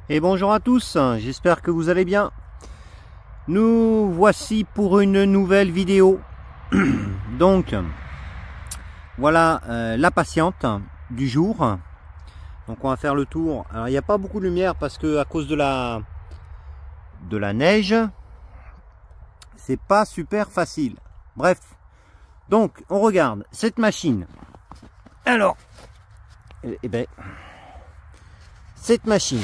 Et bonjour à tous, j'espère que vous allez bien. Nous voici pour une nouvelle vidéo. Donc, voilà la patiente du jour. Donc on va faire le tour. Alors il n'y a pas beaucoup de lumière parce que à cause de la neige, c'est pas super facile. Bref, donc on regarde cette machine. Alors, cette machine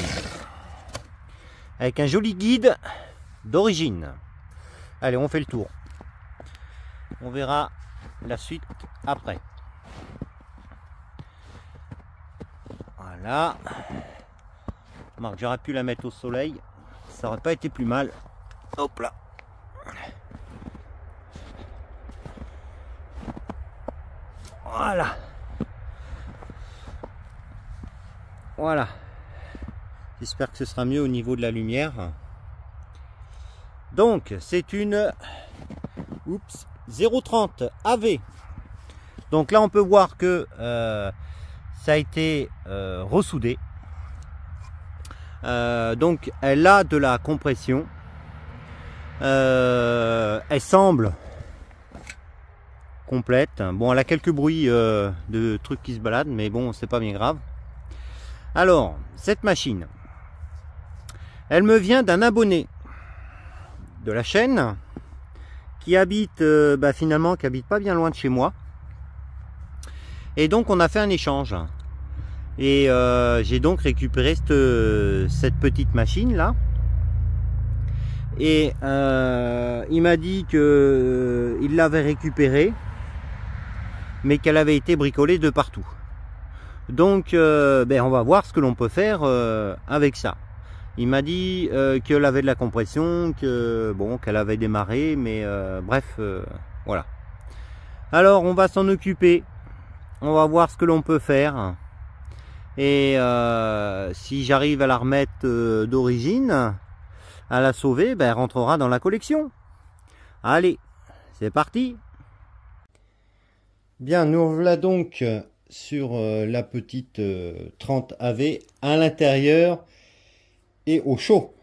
avec un joli guide d'origine. Allez, on fait le tour. On verra la suite après. Voilà. Marc, j'aurais pu la mettre au soleil. Ça aurait pas été plus mal. Hop là. Voilà. Voilà. J'espère que ce sera mieux au niveau de la lumière. Donc, c'est une 030 AV. Donc là, on peut voir que ça a été ressoudé. Donc, elle a de la compression. Elle semble complète. Bon, elle a quelques bruits de trucs qui se baladent, mais bon, c'est pas bien grave. Alors, cette machine, elle me vient d'un abonné de la chaîne qui habite finalement qui habite pas bien loin de chez moi, et donc on a fait un échange et j'ai donc récupéré cette petite machine là, et il m'a dit que il l'avait récupérée mais qu'elle avait été bricolée de partout. Donc on va voir ce que l'on peut faire avec ça. Il m'a dit qu'elle avait de la compression, que bon, qu'elle avait démarré, mais bref, voilà. Alors on va s'en occuper, on va voir ce que l'on peut faire, et si j'arrive à la remettre d'origine, à la sauver, elle rentrera dans la collection. Allez, c'est parti. Bien, nous voilà donc sur la petite 30 AV à l'intérieur et au chaud.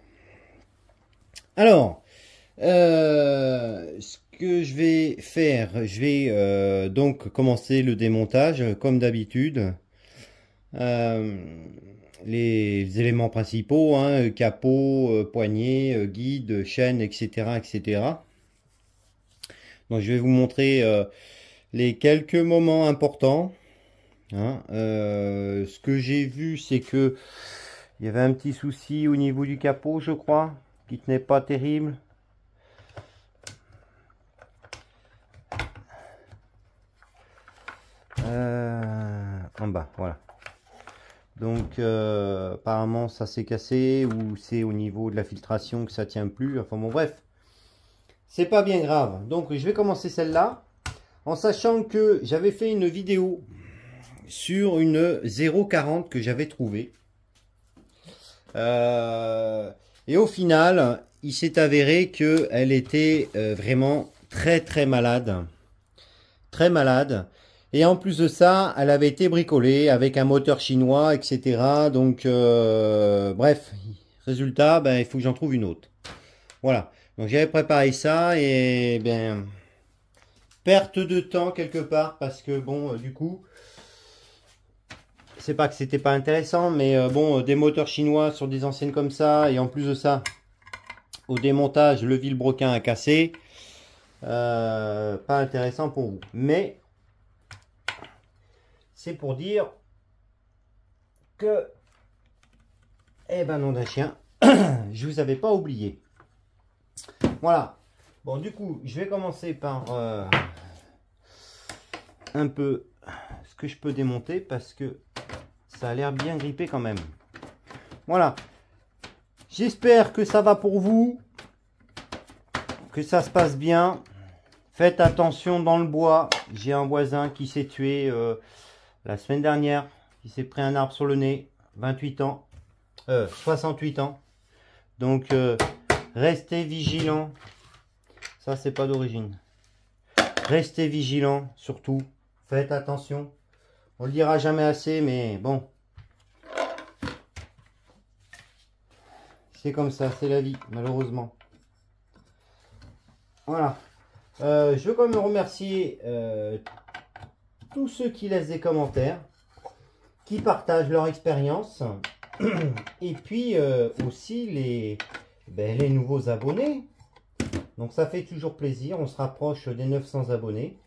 Alors, ce que je vais faire, je vais donc commencer le démontage comme d'habitude. Les éléments principaux, hein, capot, poignée, guide, chaîne, etc., etc. Donc je vais vous montrer les quelques moments importants. Hein. Ce que j'ai vu, c'est que il y avait un petit souci au niveau du capot, je crois, qui tenait pas terrible. En bas, voilà. Donc, apparemment, ça s'est cassé, ou c'est au niveau de la filtration que ça tient plus. Enfin bon, bref, c'est pas bien grave. Donc, je vais commencer celle-là, en sachant que j'avais fait une vidéo sur une 040 que j'avais trouvée. Et au final, il s'est avéré qu'elle était vraiment très malade. Très malade. Et en plus de ça, elle avait été bricolée avec un moteur chinois, etc. Donc, bref, résultat, il faut que j'en trouve une autre. Voilà. Donc, j'avais préparé ça et perte de temps quelque part, parce que bon, du coup, c'est pas que c'était pas intéressant, mais bon, des moteurs chinois sur des anciennes comme ça, et en plus de ça, au démontage, le vilebrequin a cassé. Pas intéressant pour vous. Mais c'est pour dire que, eh ben non d'un chien, je vous avais pas oublié. Voilà. Bon, du coup, je vais commencer par un peu ce que je peux démonter, parce que ça a l'air bien grippé quand même. Voilà. J'espère que ça va pour vous, que ça se passe bien. Faites attention dans le bois. J'ai un voisin qui s'est tué la semaine dernière, qui s'est pris un arbre sur le nez, 28 ans, 68 ans. Donc, restez vigilants. Ça, c'est pas d'origine. Restez vigilants, surtout. Faites attention. On le dira jamais assez, mais bon. C'est comme ça, c'est la vie, malheureusement. Voilà. Je veux quand même remercier tous ceux qui laissent des commentaires, qui partagent leur expérience, et puis aussi les nouveaux abonnés. Donc ça fait toujours plaisir, on se rapproche des 900 abonnés.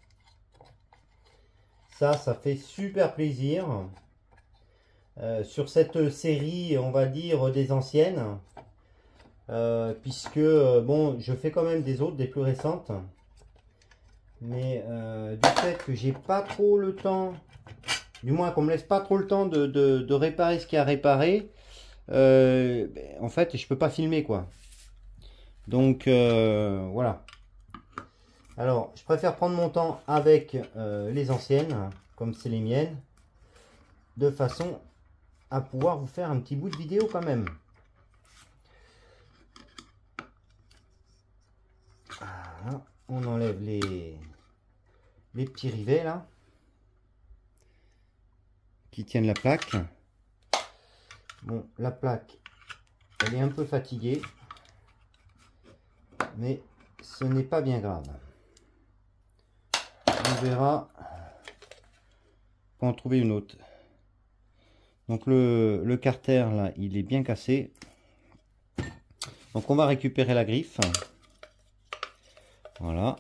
Ça fait super plaisir. Sur cette série, on va dire, des anciennes. Puisque, bon, je fais quand même des autres, des plus récentes. Mais du fait que j'ai pas trop le temps, du moins qu'on me laisse pas trop le temps de réparer ce qu'il y a à réparer, en fait, je peux pas filmer, quoi. Donc, voilà. Alors, je préfère prendre mon temps avec les anciennes, comme c'est les miennes, de façon à pouvoir vous faire un petit bout de vidéo quand même. Voilà, on enlève les petits rivets là qui tiennent la plaque. Bon, la plaque, elle est un peu fatiguée, mais ce n'est pas bien grave. On verra pour en trouver une autre. Donc le carter là, il est bien cassé. Donc on va récupérer la griffe. Voilà.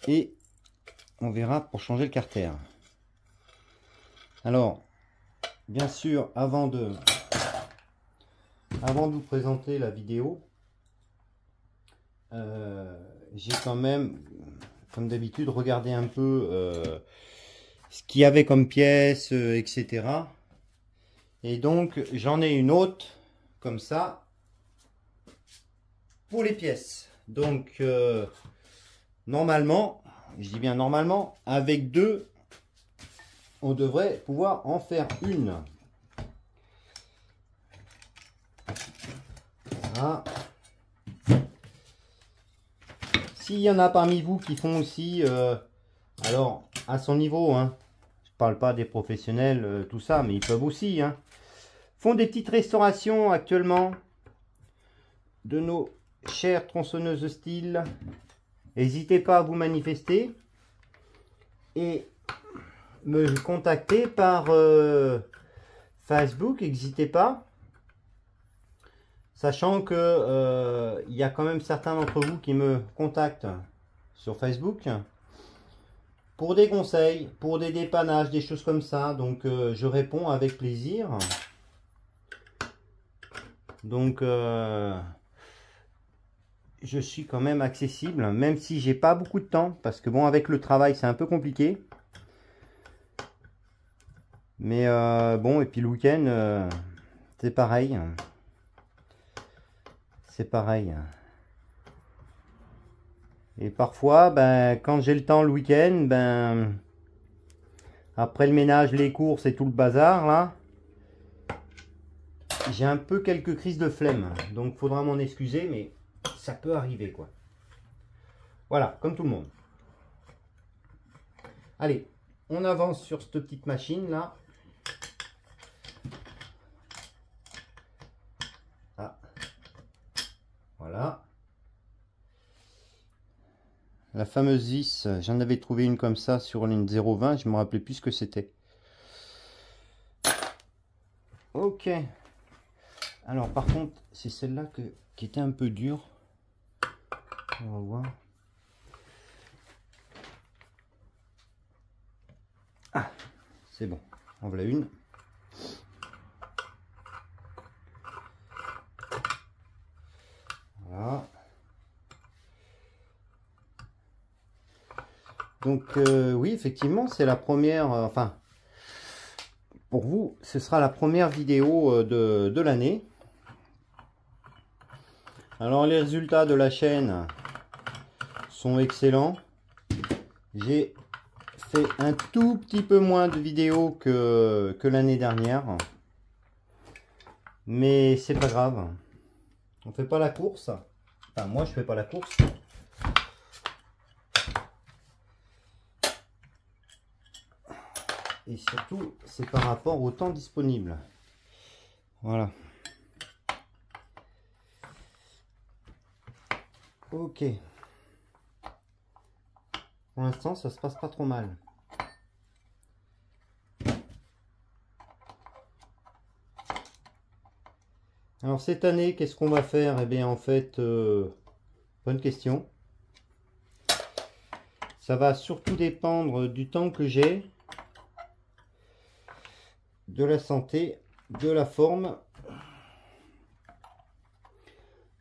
Et on verra pour changer le carter. Alors, bien sûr, avant de vous présenter la vidéo, j'ai quand même, comme d'habitude, regardé un peu ce qu'il y avait comme pièces, etc. Et donc, j'en ai une autre, comme ça, pour les pièces. Donc, normalement, je dis bien normalement, avec deux, on devrait pouvoir en faire une. Voilà. S'il y en a parmi vous qui font aussi, alors à son niveau, hein, je parle pas des professionnels, tout ça, mais ils peuvent aussi, hein, font des petites restaurations actuellement de nos chères tronçonneuses de style. N'hésitez pas à vous manifester et me contacter par Facebook, n'hésitez pas. Sachant que il y a quand même certains d'entre vous qui me contactent sur Facebook pour des conseils, pour des dépannages, des choses comme ça. Donc je réponds avec plaisir. Donc je suis quand même accessible, même si j'ai pas beaucoup de temps, parce que bon, avec le travail c'est un peu compliqué. Mais bon, et puis le week-end c'est pareil. C'est pareil. Et parfois, ben, quand j'ai le temps le week-end, ben, après le ménage, les courses et tout le bazar, là, j'ai un peu quelques crises de flemme. Donc, faudra m'en excuser, mais ça peut arriver, quoi. Voilà, comme tout le monde. Allez, on avance sur cette petite machine, là. Voilà. La fameuse vis, j'en avais trouvé une comme ça sur une 0,20, je me rappelais plus ce que c'était. Ok. Alors par contre, c'est celle-là qui était un peu dure. On va voir. Ah, c'est bon. En voilà une. Voilà. Donc oui, effectivement, c'est la première, enfin, pour vous, ce sera la première vidéo de l'année. Alors les résultats de la chaîne sont excellents. J'ai fait un tout petit peu moins de vidéos que l'année dernière. Mais c'est pas grave. On fait pas la course. Enfin, moi, je fais pas la course. Et surtout, c'est par rapport au temps disponible. Voilà. Ok. Pour l'instant, ça se passe pas trop mal. Alors cette année, qu'est-ce qu'on va faire? Eh bien en fait, bonne question. Ça va surtout dépendre du temps que j'ai, de la santé, de la forme.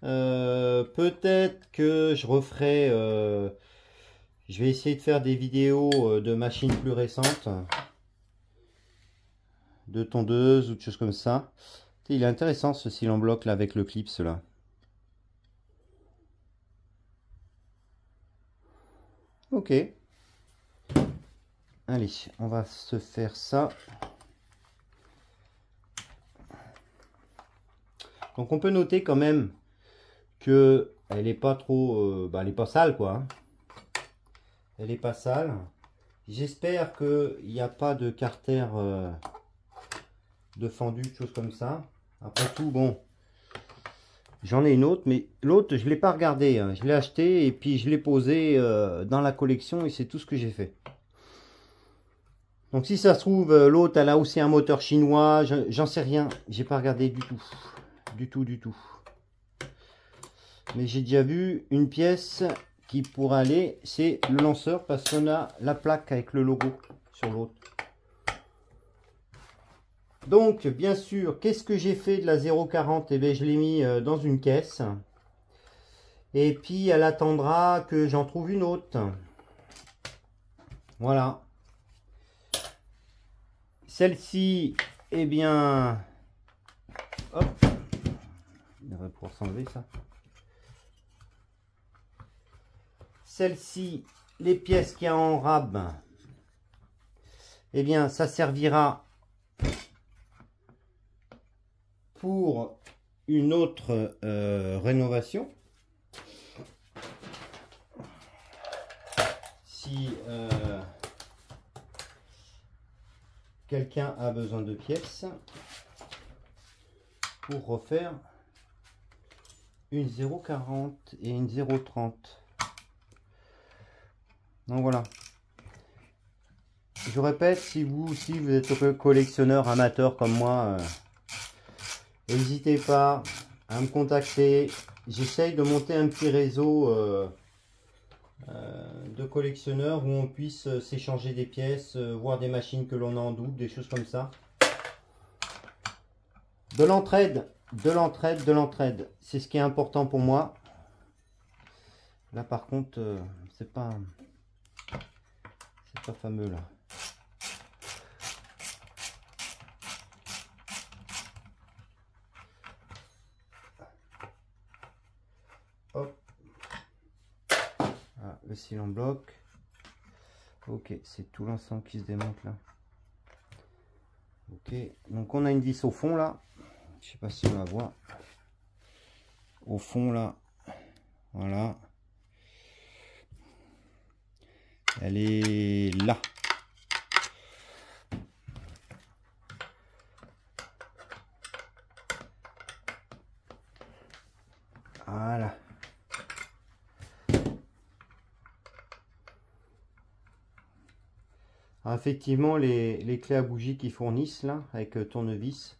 Peut-être que je referai, je vais essayer de faire des vidéos de machines plus récentes, de tondeuses ou de choses comme ça. Il est intéressant ce cil en bloc là avec le clip là. Ok. Allez, on va se faire ça. Donc on peut noter quand même que elle est pas trop, elle est pas sale quoi. Hein. Elle est pas sale. J'espère qu'il n'y a pas de carter de fendu, de choses comme ça. Après tout, bon, j'en ai une autre, mais l'autre je l'ai pas regardé. Hein. Je l'ai acheté et puis je l'ai posé dans la collection et c'est tout ce que j'ai fait. Donc si ça se trouve, l'autre elle a aussi un moteur chinois, j'en sais rien. J'ai pas regardé du tout. Du tout. Mais j'ai déjà vu une pièce qui pourrait aller, c'est le lanceur parce qu'on a la plaque avec le logo sur l'autre. Donc bien sûr, qu'est-ce que j'ai fait de la 0,40? Eh bien je l'ai mis dans une caisse. Et puis elle attendra que j'en trouve une autre. Voilà. Celle-ci, eh bien... Hop. Il devrait pouvoir s'enlever ça. Celle-ci, les pièces qu'il y a en rab, eh bien ça servira pour une autre rénovation. Si quelqu'un a besoin de pièces pour refaire une 0,40 et une 0,30. Donc voilà. Je répète, si vous aussi vous êtes collectionneur amateur comme moi, n'hésitez pas à me contacter. J'essaye de monter un petit réseau de collectionneurs où on puisse s'échanger des pièces, voir des machines que l'on a en double, des choses comme ça. De l'entraide, c'est ce qui est important pour moi. Là par contre, c'est pas fameux là. Hop. Ah, le cil en bloc. Ok, c'est tout l'ensemble qui se démonte là. Ok, donc on a une vis au fond là. Je sais pas si on la voit. Au fond là. Voilà. Elle est là. Voilà. Alors effectivement, les clés à bougie qu'ils fournissent là, avec tournevis,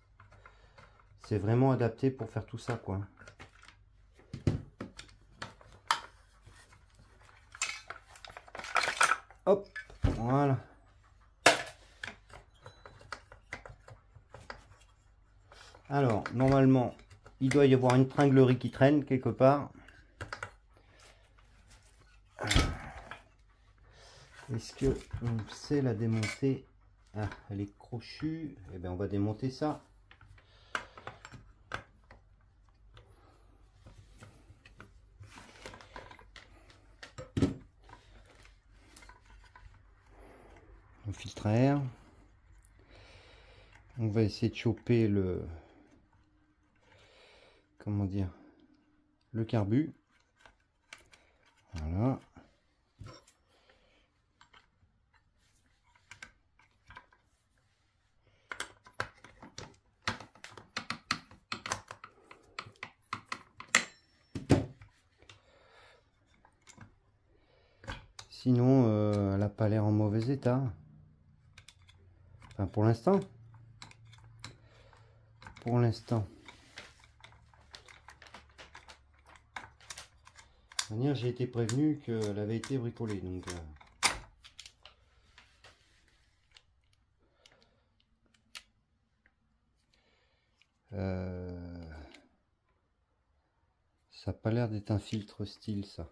c'est vraiment adapté pour faire tout ça, quoi. Hop, voilà. Alors, normalement, il doit y avoir une tringlerie qui traîne quelque part. Est-ce que on sait la démonter? Ah, elle est crochue. Eh bien, on va démonter ça. Le filtre à air. On va essayer de choper le... Comment dire? Le carbu. Voilà. Sinon, elle n'a pas l'air en mauvais état. Enfin, pour l'instant. Pour l'instant. J'ai été prévenu qu'elle avait été bricolée. Donc, ça n'a pas l'air d'être un filtre style, ça.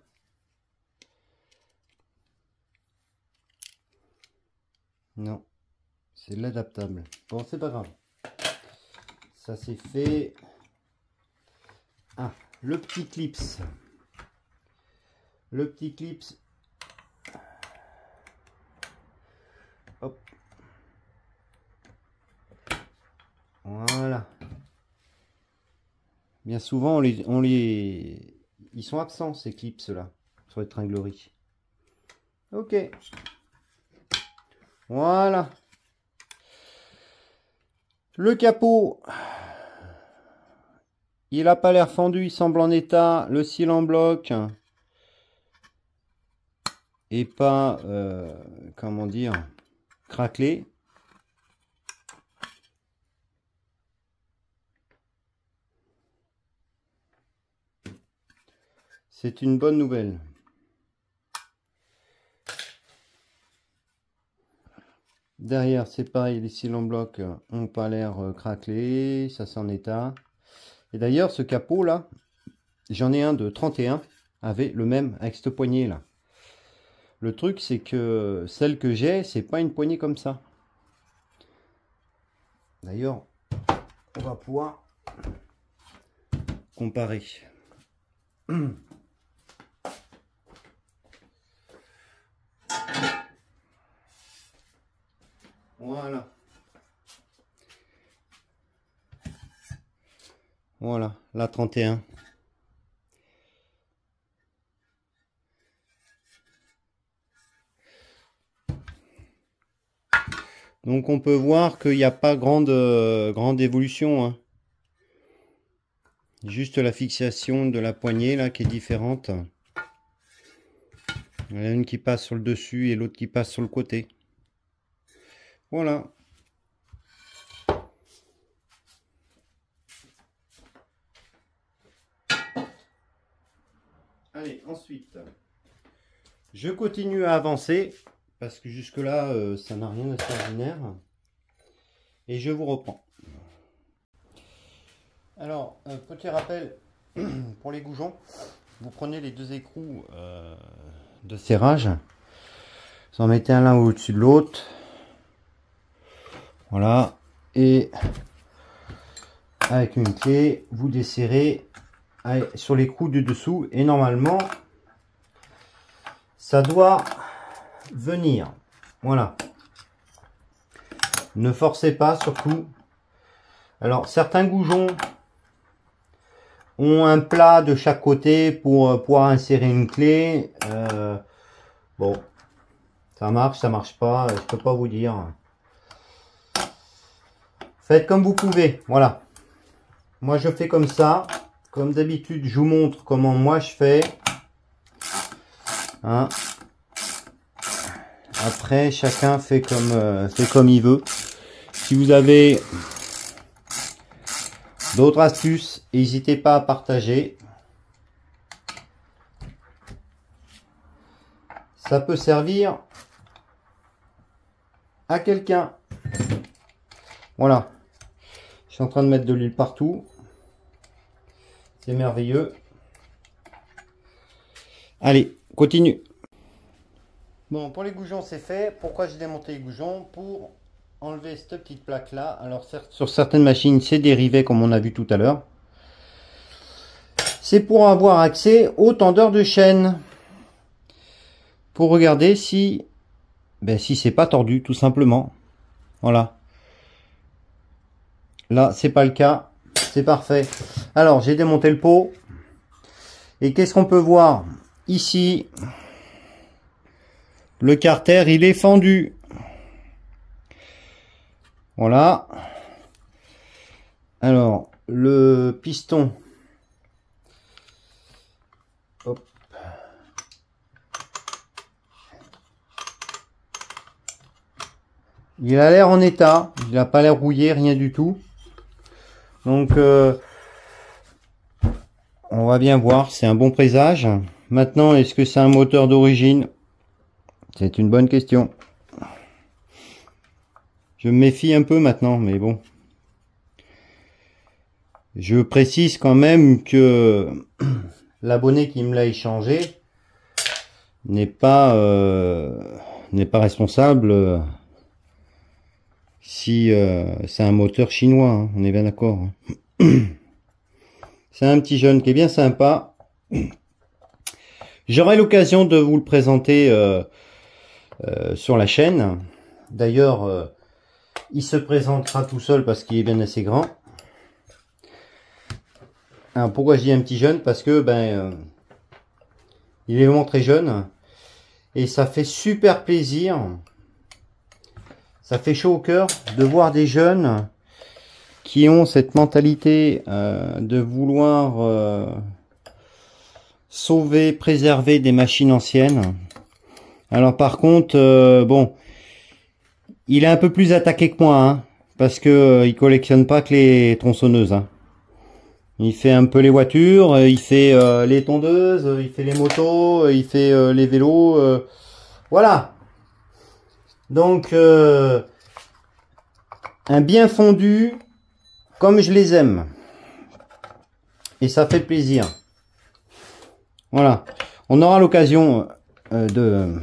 Non, c'est l'adaptable. Bon, c'est pas grave. Ça c'est fait. Ah, le petit clips. Le petit clips. Hop. Voilà. Bien souvent, ils sont absents, ces clips là, sur les tringleries. Ok. Voilà. Le capot, il n'a pas l'air fendu, il semble en état. Le cil en bloc et pas, comment dire, craquelé. C'est une bonne nouvelle. Derrière, c'est pareil, les cils en bloc n'ont pas l'air craquelés, ça c'est en état. Et d'ailleurs, ce capot là, j'en ai un de 31, avait le même avec cette poignée là. Le truc, c'est que celle que j'ai, c'est pas une poignée comme ça. D'ailleurs, on va pouvoir comparer. Voilà. Voilà, la 31. Donc on peut voir qu'il n'y a pas grande évolution, hein. Juste la fixation de la poignée là qui est différente. Il y en a une qui passe sur le dessus et l'autre qui passe sur le côté. Voilà. Allez, ensuite, je continue à avancer parce que jusque là, ça n'a rien d'extraordinaire. Et je vous reprends. Alors, petit rappel pour les goujons. Vous prenez les deux écrous de serrage. Vous en mettez un l'un au-dessus de l'autre. Voilà. Et avec une clé, vous desserrez sur l'écrou du dessous. Et normalement, ça doit venir. Voilà. Ne forcez pas surtout. Alors, certains goujons ont un plat de chaque côté pour pouvoir insérer une clé. Bon, ça marche pas, je peux pas vous dire. Faites comme vous pouvez, voilà. Moi je fais comme ça. Comme d'habitude, je vous montre comment moi je fais. Hein. Après, chacun fait comme il veut. Si vous avez d'autres astuces, n'hésitez pas à partager. Ça peut servir à quelqu'un. Voilà. Je suis en train de mettre de l'huile partout. C'est merveilleux. Allez, continue. Bon, pour les goujons, c'est fait. Pourquoi j'ai démonté les goujons? Pour enlever cette petite plaque là. Alors certes, sur certaines machines, c'est dérivé comme on a vu tout à l'heure. C'est pour avoir accès au tendeur de chaîne. Pour regarder si c'est pas tordu, tout simplement. Voilà. Là, c'est pas le cas. C'est parfait. Alors, j'ai démonté le pot. Et qu'est-ce qu'on peut voir? Ici, le carter, il est fendu. Voilà. Alors, le piston. Hop. Il a l'air en état, il n'a pas l'air rouillé, rien du tout. Donc on va bien voir, c'est un bon présage. Maintenant, est-ce que c'est un moteur d'origine? C'est une bonne question. Je me méfie un peu maintenant, mais bon. Je précise quand même que l'abonné qui me l'a échangé n'est pas responsable si c'est un moteur chinois, hein, on est bien d'accord. Hein. C'est un petit jeune qui est bien sympa. J'aurai l'occasion de vous le présenter sur la chaîne. D'ailleurs, il se présentera tout seul parce qu'il est bien assez grand. Alors, pourquoi je dis un petit jeune? Parce que il est vraiment très jeune et ça fait super plaisir. Ça fait chaud au cœur de voir des jeunes qui ont cette mentalité de vouloir sauver, préserver des machines anciennes. Alors par contre, bon, il est un peu plus attaqué que moi, hein, parce que il collectionne pas que les tronçonneuses. Hein. Il fait un peu les voitures, il fait les tondeuses, il fait les motos, il fait les vélos, voilà. Donc un bien fondu comme je les aime. Et ça fait plaisir. Voilà. On aura l'occasion de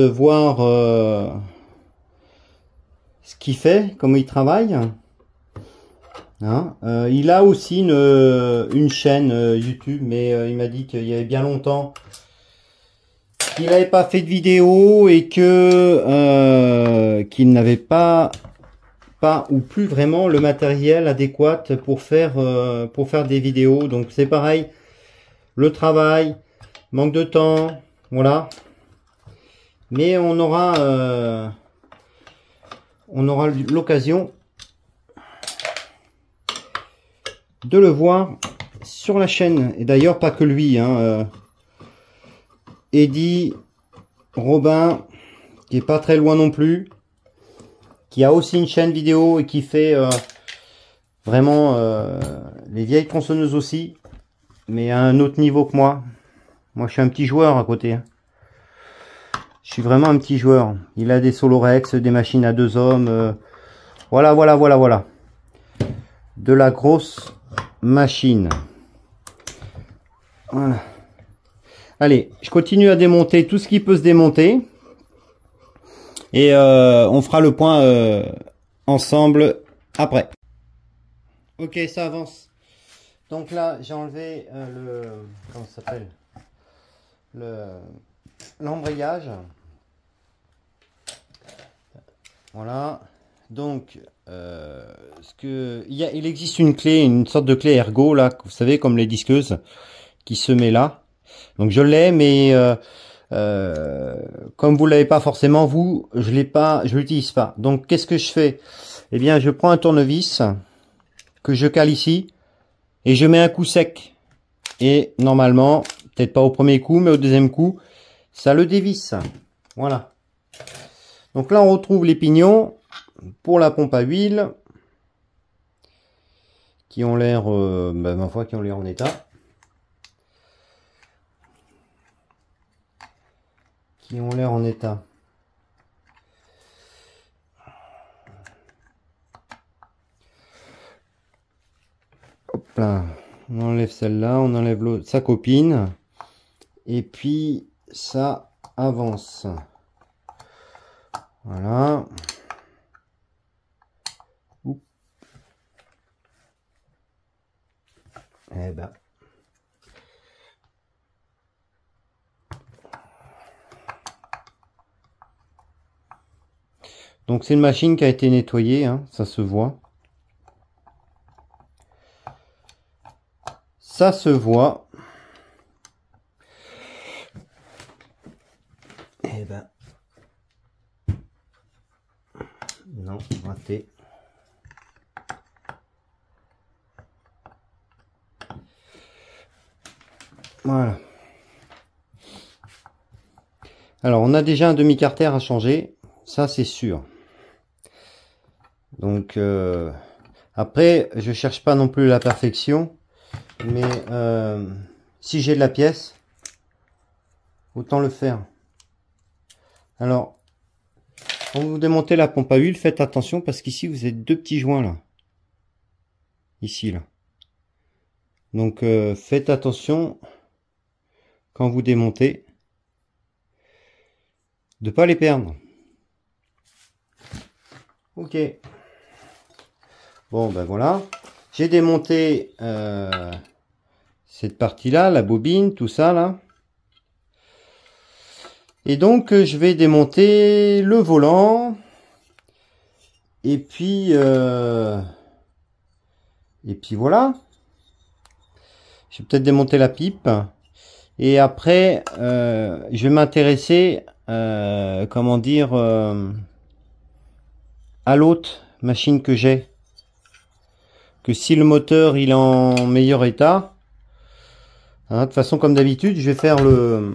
voir ce qu'il fait, comment il travaille. Hein, il a aussi une chaîne YouTube, mais il m'a dit qu'il y avait bien longtemps qu'il n'avait pas fait de vidéo et que qu'il n'avait pas ou plus vraiment le matériel adéquat pour faire des vidéos. Donc c'est pareil, le travail, manque de temps, voilà. Mais on aura l'occasion de le voir sur la chaîne. Et d'ailleurs pas que lui, hein, Eddy, Robin, qui est pas très loin non plus, qui a aussi une chaîne vidéo et qui fait vraiment les vieilles tronçonneuses aussi, mais à un autre niveau que moi. Moi je suis un petit joueur à côté. Je suis vraiment un petit joueur. Il a des Solorex, des machines à 2 hommes. Voilà. De la grosse machine. Voilà. Allez, je continue à démonter tout ce qui peut se démonter. Et on fera le point ensemble après. Ok, ça avance. Donc là, j'ai enlevé comment ça s'appelle, l'embrayage. Voilà. Donc, il existe une clé, une sorte de clé ergo là, vous savez, comme les disqueuses, qui se met là. Donc je l'ai, mais comme vous l'avez pas forcément, je l'utilise pas. Donc qu'est-ce que je fais? Eh bien, je prends un tournevis que je cale ici et je mets un coup sec. Et normalement, peut-être pas au premier coup, mais au deuxième coup, ça le dévisse. Voilà. Donc là, on retrouve les pignons pour la pompe à huile qui ont l'air, ma foi, qui ont l'air en état. Qui ont l'air en état. Hop là, on enlève celle-là, on enlève l'autre, sa copine, et puis ça avance. Voilà. Oups. Eh ben. Donc c'est une machine qui a été nettoyée, hein, ça se voit. Ça se voit. Eh ben. Non, raté. Voilà. Alors on a déjà un demi-carter à changer. Ça c'est sûr. Donc après, je cherche pas non plus la perfection, mais si j'ai de la pièce, autant le faire. Alors, quand vous démontez la pompe à huile, faites attention parce qu'ici vous avez deux petits joints là. Ici là. Donc faites attention quand vous démontez de pas les perdre. Ok. Bon ben voilà. J'ai démonté cette partie là, la bobine, tout ça là. Et donc je vais démonter le volant. Et puis voilà. Je vais peut-être démonter la pipe. Et après, je vais m'intéresser, comment dire, à l'autre machine que j'ai. Que si le moteur il est en meilleur état, hein, de toute façon comme d'habitude, je vais faire le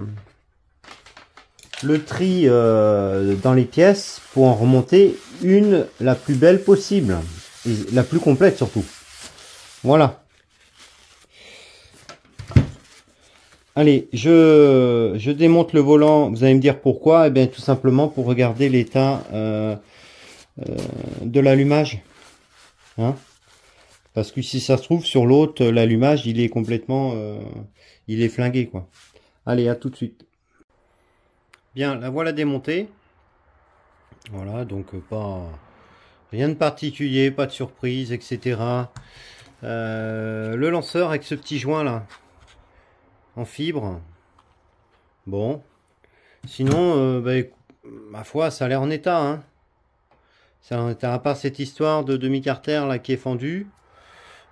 tri dans les pièces pour en remonter une la plus belle possible. Et la plus complète surtout. Voilà. Allez, je démonte le volant. Vous allez me dire pourquoi? Eh bien, tout simplement pour regarder l'état de l'allumage. Hein? Parce que si ça se trouve sur l'autre, l'allumage, il est complètement, il est flingué, quoi. Allez, à tout de suite. Bien, la voilà démontée. Voilà, donc pas rien de particulier, pas de surprise, etc. Le lanceur avec ce petit joint là. En fibre. Bon. Sinon, ma foi, ça a l'air en état. Hein. Ça a l'air en état, à part cette histoire de demi-carter là qui est fendue.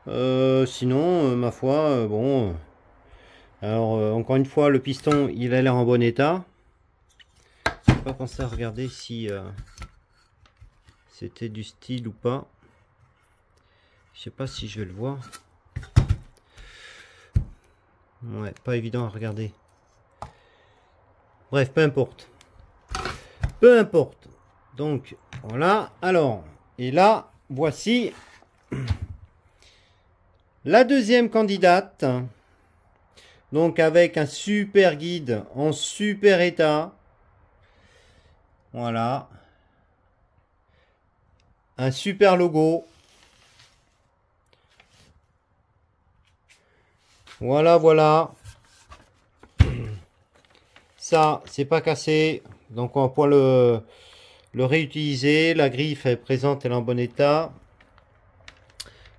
Sinon, ma foi, bon. Alors, encore une fois, le piston, il a l'air en bon état. Je n'ai pas pensé à regarder si c'était du style ou pas. Je sais pas si je vais le voir. Ouais, pas évident à regarder. Bref, peu importe. Peu importe. Donc, voilà. Alors, et là, voici la deuxième candidate. Donc, avec un super guide en super état. Voilà. Un super logo. Voilà, voilà. Ça, c'est pas cassé. Donc, on va pouvoir le réutiliser. La griffe est présente, elle est en bon état.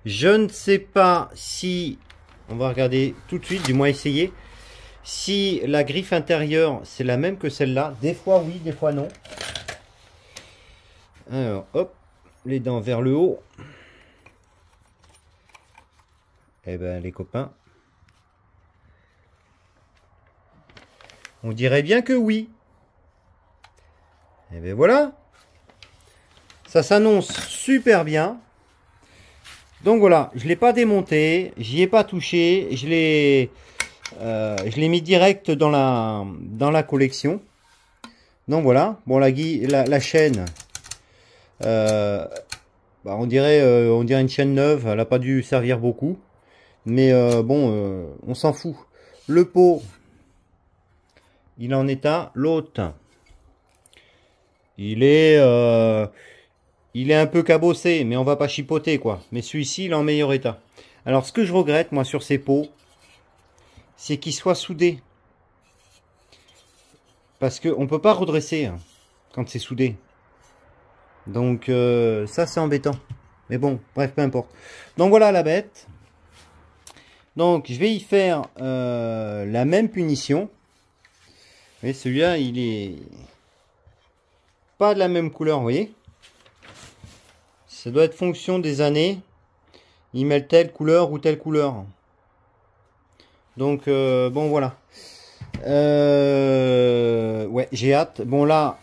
Je ne sais pas si... On va regarder tout de suite, du moins essayer. Si la griffe intérieure, c'est la même que celle-là. Des fois oui, des fois non. Alors, hop. Les dents vers le haut. Eh ben, les copains. On dirait bien que oui. Et bien voilà. Ça s'annonce super bien. Donc voilà, je ne l'ai pas démonté, j'y ai pas touché, je l'ai mis direct dans la collection. Donc voilà, bon la chaîne, on dirait une chaîne neuve, elle n'a pas dû servir beaucoup. Mais bon, on s'en fout. Le pot, il est en état. L'autre, il est un peu cabossé, mais on va pas chipoter quoi. Mais celui-ci, il est en meilleur état. Alors, ce que je regrette, moi, sur ces pots, c'est qu'ils soient soudés. Parce qu'on ne peut pas redresser hein, quand c'est soudé. Donc, ça, c'est embêtant. Mais bon, bref, peu importe. Donc, voilà la bête. Donc, je vais y faire la même punition. Et celui-là, il est pas de la même couleur, vous voyez. Ça doit être fonction des années. Ils mettent telle couleur ou telle couleur. Donc, bon, voilà. Ouais, j'ai hâte. Bon, là,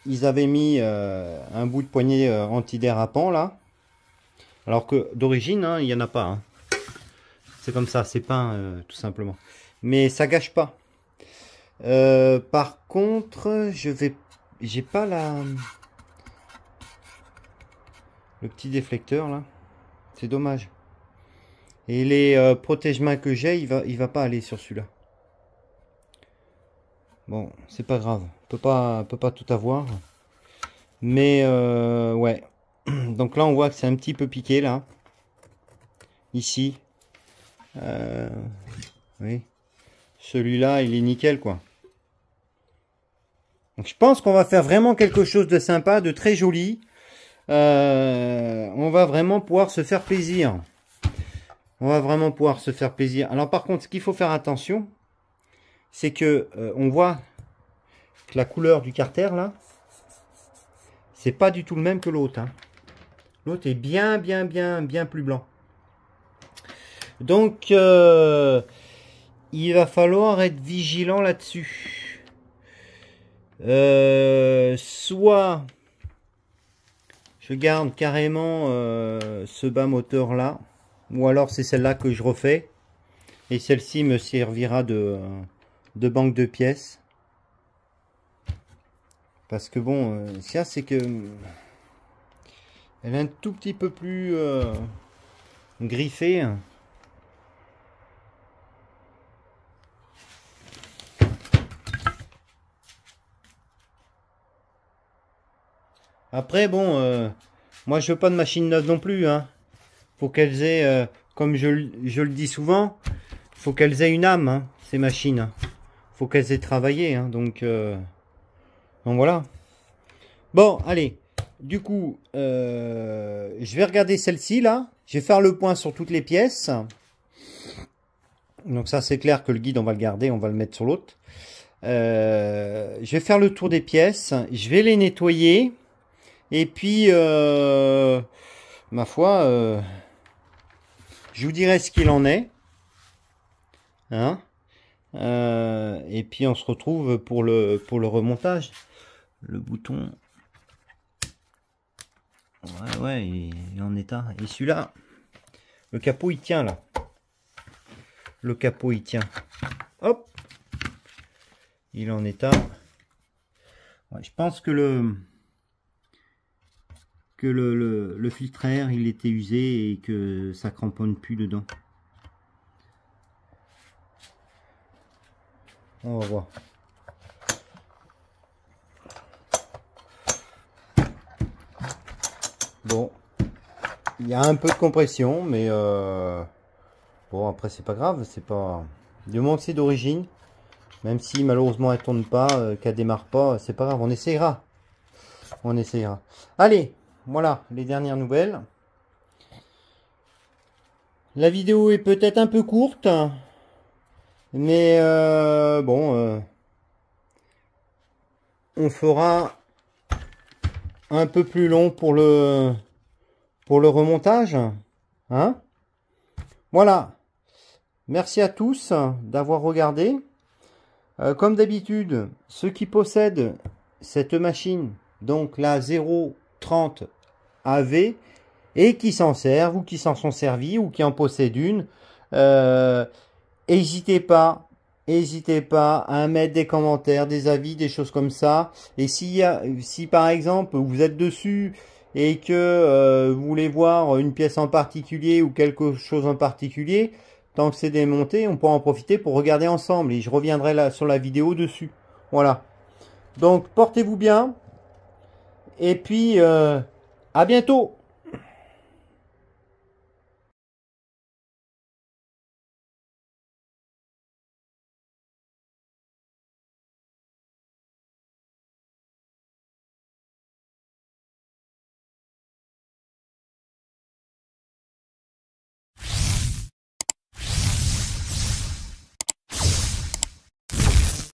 ils avaient mis un bout de poignée antidérapant, là. Alors que, d'origine, hein, il n'y en a pas. Hein. C'est comme ça, c'est peint, tout simplement. Mais ça gâche pas. Par contre, j'ai pas la... Le petit déflecteur là. C'est dommage. Et les protège-mains que j'ai, il va pas aller sur celui-là. Bon, c'est pas grave. On peut pas tout avoir. Mais ouais. Donc là, on voit que c'est un petit peu piqué là. Ici. Oui. Celui-là, il est nickel quoi. Donc je pense qu'on va faire vraiment quelque chose de sympa, de très joli. On va vraiment pouvoir se faire plaisir. On va vraiment pouvoir se faire plaisir. Alors par contre, ce qu'il faut faire attention, c'est que on voit que la couleur du carter là, c'est pas du tout le même que l'autre. Hein. L'autre est bien plus blanc. Donc il va falloir être vigilant là-dessus. Soit je garde carrément ce bas moteur là, ou alors c'est celle-là que je refais, et celle-ci me servira de banque de pièces. Parce que bon, ça c'est que elle est un tout petit peu plus griffée. Après bon, moi je veux pas de machine neuve non plus. Hein. Faut qu'elles aient, comme je le dis souvent, faut qu'elles aient une âme, hein, ces machines. Faut qu'elles aient travaillé. Hein, donc voilà. Bon, allez. Du coup, je vais regarder celle-ci là. Je vais faire le point sur toutes les pièces. Donc ça, c'est clair que le guide, on va le garder. On va le mettre sur l'autre. Je vais faire le tour des pièces. Je vais les nettoyer. Et puis, ma foi, je vous dirai ce qu'il en est. Hein, et puis, on se retrouve pour le remontage. Le bouton... Ouais, il est en état. Et celui-là, le capot, il tient là. Le capot, il tient. Hop. Il est en état. Ouais, je pense que le filtre à air, il était usé et que ça cramponne plus dedans. On va voir. Bon, il y a un peu de compression, mais bon, après c'est pas grave, c'est pas... Du moment que c'est d'origine, même si malheureusement elle tourne pas, qu'elle démarre pas, c'est pas grave, on essayera. On essayera. Allez, voilà les dernières nouvelles. La vidéo est peut-être un peu courte, mais bon, on fera un peu plus long pour le remontage, hein. Voilà. Merci à tous d'avoir regardé. Comme d'habitude, ceux qui possèdent cette machine, donc la 030 AV, et qui s'en servent ou qui s'en sont servis ou qui en possèdent une, n'hésitez pas à mettre des commentaires, des avis, des choses comme ça. Et si par exemple vous êtes dessus et que vous voulez voir une pièce en particulier ou quelque chose en particulier, tant que c'est démonté, on pourra en profiter pour regarder ensemble et je reviendrai là sur la vidéo dessus. Voilà. Donc portez-vous bien et puis à bientôt.